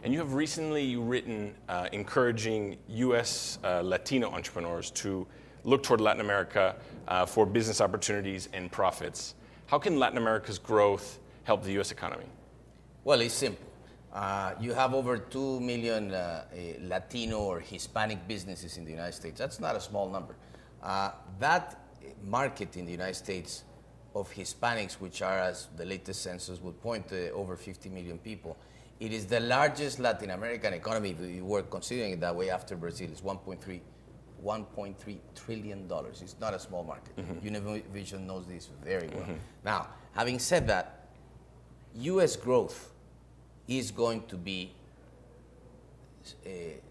And you have recently written encouraging U.S. Latino entrepreneurs to look toward Latin America for business opportunities and profits. How can Latin America's growth help the U.S. economy? Well, it's simple. You have over 2 million Latino or Hispanic businesses in the United States. That's not a small number. That market in the United States of Hispanics, which are, as the latest census would point to, over 50 million people, it is the largest Latin American economy, if you were considering it that way, after Brazil. It's $1.3 trillion. It's not a small market. Mm-hmm. Univision knows this very well. Mm-hmm. Now, having said that, U.S. growth is going to be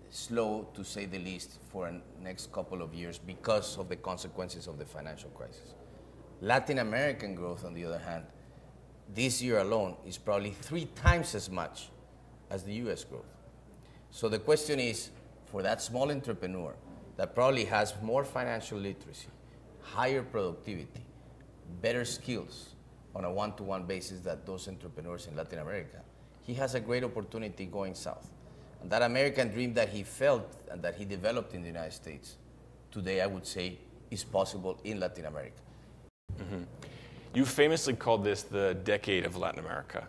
slow, to say the least, for the next couple of years because of the consequences of the financial crisis. Latin American growth, on the other hand, this year alone is probably 3 times as much as the U.S. growth. So the question is, for that small entrepreneur that probably has more financial literacy, higher productivity, better skills on a one-to-one basis than those entrepreneurs in Latin America, he has a great opportunity going south. And that American dream that he felt and that he developed in the United States, today I would say is possible in Latin America. Mm-hmm. You famously called this the decade of Latin America.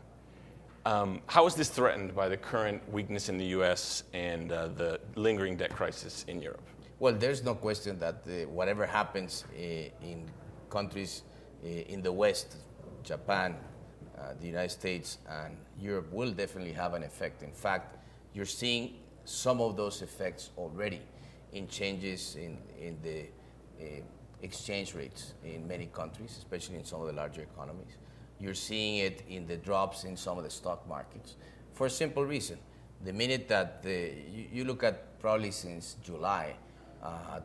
How is this threatened by the current weakness in the U.S. and the lingering debt crisis in Europe? Well, there's no question that whatever happens in countries in the West, Japan, the United States, and Europe will definitely have an effect. In fact, you're seeing some of those effects already in changes in the exchange rates in many countries, especially in some of the larger economies. You're seeing it in the drops in some of the stock markets for a simple reason. The minute that you look at probably since July,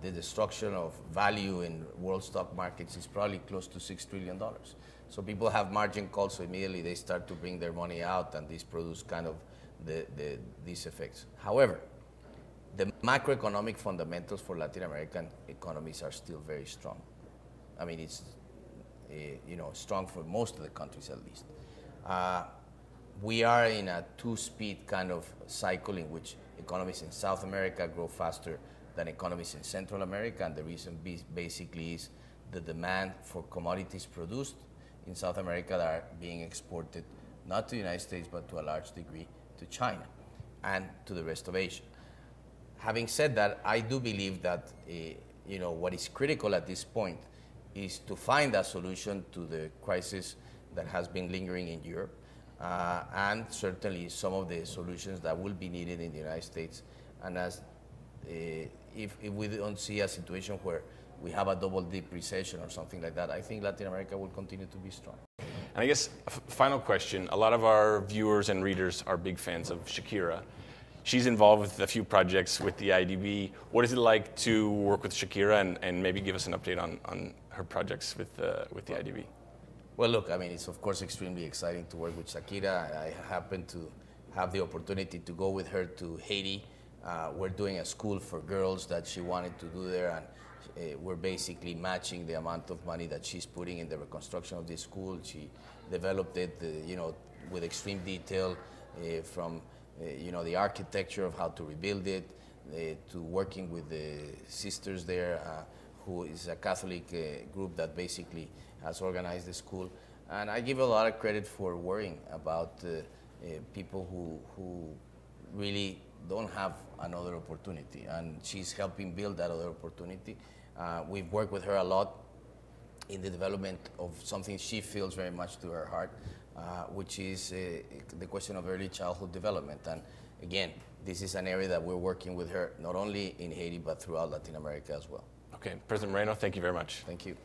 the destruction of value in world stock markets is probably close to $6 trillion. So people have margin calls, so immediately they start to bring their money out, and this produce kind of these effects. However, the macroeconomic fundamentals for Latin American economies are still very strong. I mean, it's strong for most of the countries at least. We are in a 2-speed kind of cycle in which economies in South America grow faster than economies in Central America, and the reason basically is the demand for commodities produced in South America that are being exported not to the United States but to a large degree to China and to the rest of Asia. Having said that, I do believe that what is critical at this point is to find a solution to the crisis that has been lingering in Europe, and certainly some of the solutions that will be needed in the United States. And as if we don't see a situation where we have a double-dip recession or something like that, I think Latin America will continue to be strong. And I guess, final question, a lot of our viewers and readers are big fans of Shakira. She's involved with a few projects with the IDB. What is it like to work with Shakira, and maybe give us an update on her projects with the IDB? Well, look, I mean, it's of course extremely exciting to work with Shakira. I happen to have the opportunity to go with her to Haiti. We're doing a school for girls that she wanted to do there, and we're basically matching the amount of money that she's putting in the reconstruction of this school. She developed it, with extreme detail, from the architecture of how to rebuild it, to working with the sisters there, who is a Catholic group that basically has organized the school. And I give a lot of credit for worrying about people who really don't have another opportunity, and she's helping build that other opportunity. We've worked with her a lot in the development of something she feels very much to her heart, which is the question of early childhood development. And again, this is an area that we're working with her not only in Haiti but throughout Latin America as well. Okay, President Moreno, thank you very much. Thank you.